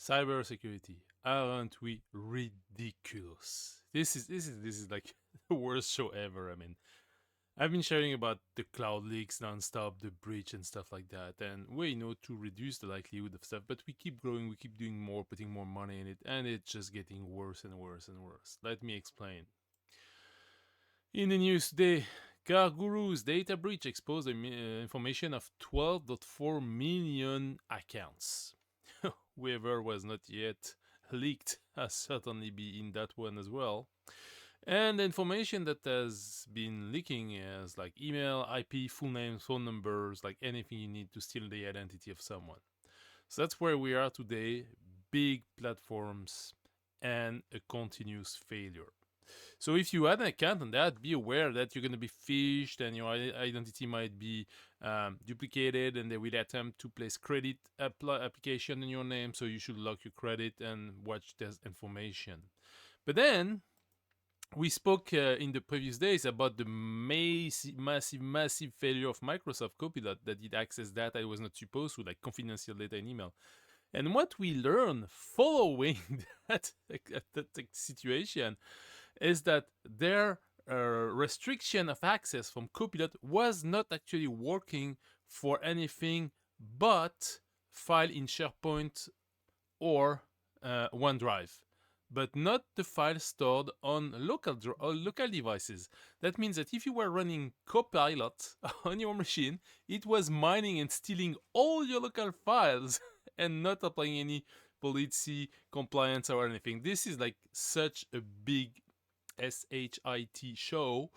Cybersecurity. Aren't we ridiculous? This is like the worst show ever. I mean, I've been sharing about the cloud leaks nonstop, the breach and stuff like that, and we know to reduce the likelihood of stuff, but we keep growing, we keep doing more, putting more money in it, and it's just getting worse and worse and worse. Let me explain. In the news today, Cargurus data breach exposed the information of 12.4 million accounts. Whoever was not yet leaked has certainly be in that one as well. And the information that has been leaking is like email, IP, full names, phone numbers, like anything you need to steal the identity of someone. So that's where we are today. Big platforms and a continuous failure. So if you had an account on that, be aware that you're going to be phished and your identity might be duplicated, and they will attempt to place credit application in your name. So you should lock your credit and watch this information. But then we spoke in the previous days about the massive failure of Microsoft Copilot that did access data it was not supposed to, like confidential data in email. And what we learned following that situation is that their restriction of access from Copilot was not actually working for anything but file in SharePoint or OneDrive, but not the file stored on local devices. That means that if you were running Copilot on your machine, it was mining and stealing all your local files and not applying any policy compliance or anything. This is like such a big SHIT show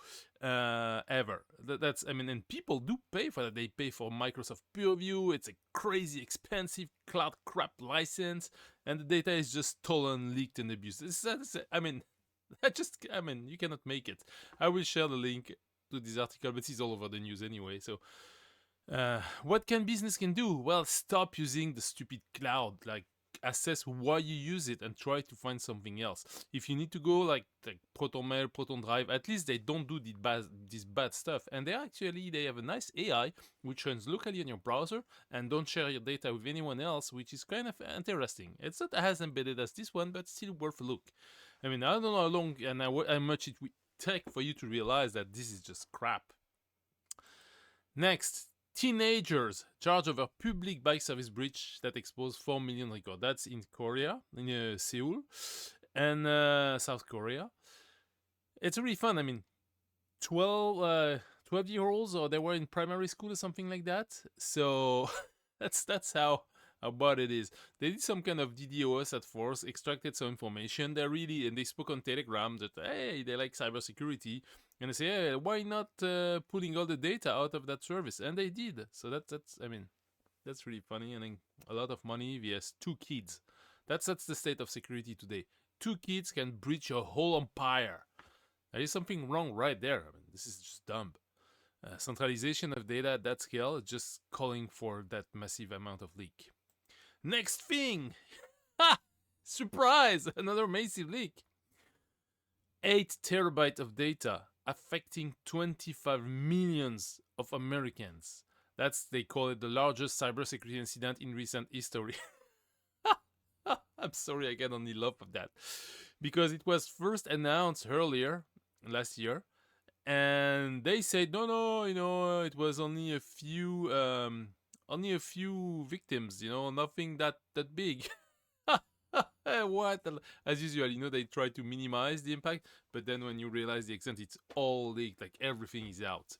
ever. That's, I mean, and people do pay for that. They pay for Microsoft Purview. It's a crazy expensive cloud crap license, and the data is just stolen, leaked, and abused. I mean, you cannot make it. I will share the link to this article, but it's all over the news anyway. So, what can business can do? Well, stop using the stupid cloud. Like, assess why you use it and try to find something else. If you need to go like Proton Mail, Proton Drive, at least they don't do this bad stuff. And they have a nice AI which runs locally on your browser and don't share your data with anyone else, which is kind of interesting. It's not as embedded as this one, but still worth a look. I mean, I don't know how long and how much it will take for you to realize that this is just crap. Next, teenagers charged over public bike service breach that exposed 4 million records. That's in Korea, in Seoul, and South Korea. It's really fun. I mean, 12-year-olds, or they were in primary school or something like that. So that's how bad it is. They did some kind of DDoS at first, extracted some information. They spoke on Telegram that, hey, they like cybersecurity. And they say, hey, why not pulling all the data out of that service? And they did. So that's really funny. And then a lot of money via 2 kids. That's the state of security today. 2 kids can breach your whole empire. There is something wrong right there. I mean, this is just dumb. Centralization of data at that scale is just calling for that massive amount of leak. Next thing! Ha! Surprise! Another massive leak. 8 terabytes of data affecting 25 millions of Americans. They call it the largest cybersecurity incident in recent history. I'm sorry, I can only laugh at that. Because it was first announced earlier, last year, and they said, no, it was only a few victims, nothing that big. What? As usual, they try to minimize the impact, but then when you realize the extent, it's all leaked, like everything is out.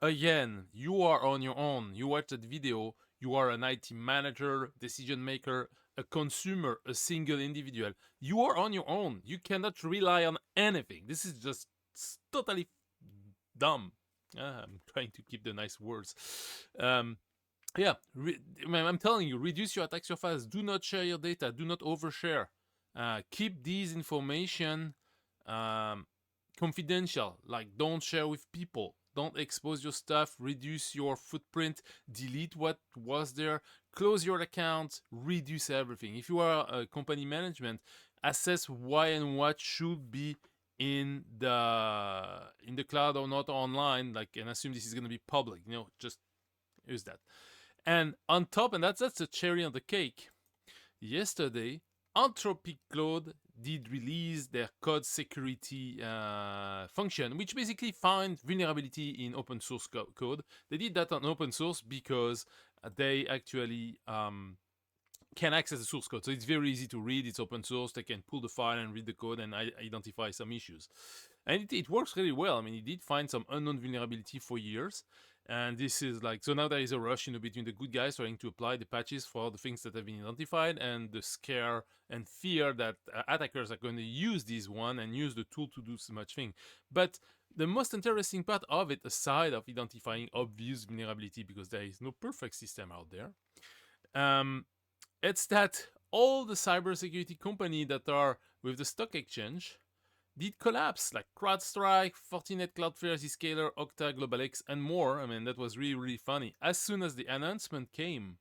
Again, you are on your own. You watch that video, you are an IT manager, decision maker, a consumer, a single individual. You are on your own. You cannot rely on anything. This is just totally dumb. I'm trying to keep the nice words. Yeah, I'm telling you, reduce your attack surface. Do not share your data. Do not overshare. Keep these information confidential. Like, don't share with people. Don't expose your stuff. Reduce your footprint. Delete what was there. Close your account. Reduce everything. If you are a company management, assess why and what should be in the cloud or not online. Like, and assume this is going to be public. Just use that. And on top, and that's the cherry on the cake, yesterday, Anthropic Claude did release their code security function, which basically finds vulnerability in open source code. They did that on open source because they actually can access the source code. So it's very easy to read. It's open source. They can pull the file and read the code and identify some issues. And it works really well. I mean, it did find some unknown vulnerability for years. And this is like, so now there is a rush, between the good guys trying to apply the patches for the things that have been identified and the scare and fear that attackers are going to use this one and use the tool to do so much thing. But the most interesting part of it, aside of identifying obvious vulnerability, because there is no perfect system out there, it's that all the cybersecurity companies that are with the stock exchange did collapse, like CrowdStrike, Fortinet, Cloudflare, Zscaler, Okta, GlobalX, and more. I mean, that was really, really funny. As soon as the announcement came,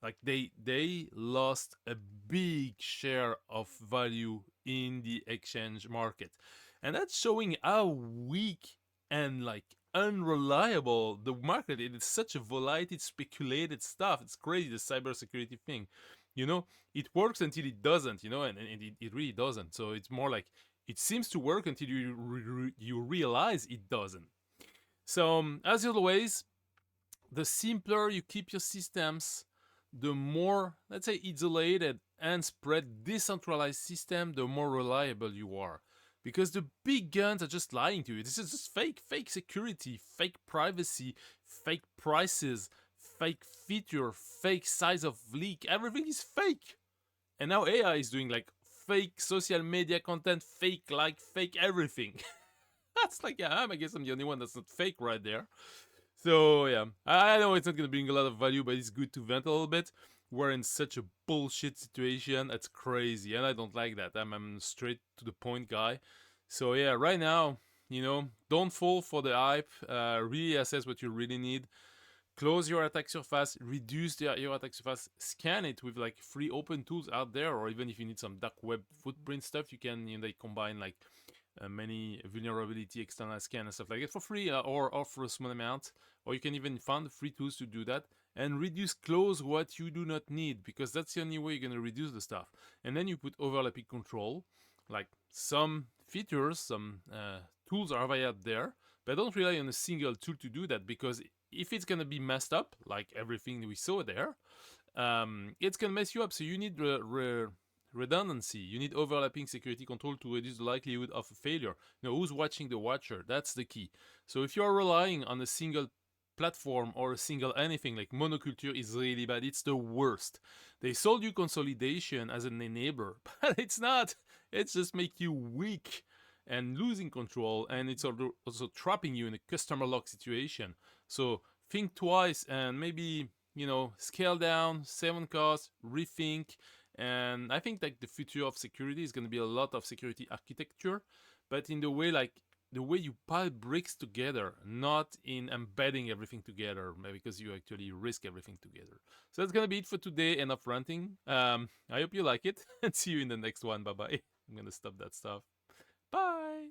like they lost a big share of value in the exchange market. And that's showing how weak and like unreliable the market is. It's such a volatile, speculated stuff. It's crazy, the cybersecurity thing. It works until it doesn't, and it really doesn't. So it's more like it seems to work until you realize it doesn't. So as always, the simpler you keep your systems, the more, let's say, isolated and spread decentralized system, the more reliable you are. Because the big guns are just lying to you. This is just fake security, fake privacy, fake prices, fake feature, fake size of leak. Everything is fake. And now AI is doing like fake social media content, fake everything. That's like, yeah, I guess I'm the only one that's not fake right there. So yeah, I know it's not gonna bring a lot of value, but it's good to vent a little bit. We're in such a bullshit situation. That's crazy, and I don't like that. I'm a straight to the point guy. So yeah, right now, don't fall for the hype. Really assess what you really need. Close your attack surface, reduce your attack surface, scan it with like free open tools out there, or even if you need some dark web footprint stuff, you can they combine like many vulnerability external scan and stuff like that for free, or for a small amount, or you can even find free tools to do that. And reduce, close what you do not need, because that's the only way you're going to reduce the stuff. And then you put overlapping control, like some features, some tools are out there, but don't rely on a single tool to do that, because if it's going to be messed up, like everything we saw there, it's going to mess you up. So you need redundancy. You need overlapping security control to reduce the likelihood of a failure. Who's watching the watcher? That's the key. So if you are relying on a single platform or a single anything, like monoculture is really bad. It's the worst. They sold you consolidation as an enabler, but it's not. It's just make you weak and losing control, and it's also trapping you in a customer lock situation. So think twice and maybe, scale down, save on cost, rethink. And I think like the future of security is going to be a lot of security architecture, but in the way you pile bricks together, not in embedding everything together, because you actually risk everything together. So that's going to be it for today. Enough ranting. I hope you like it, and see you in the next one. Bye-bye. I'm going to stop that stuff. Bye.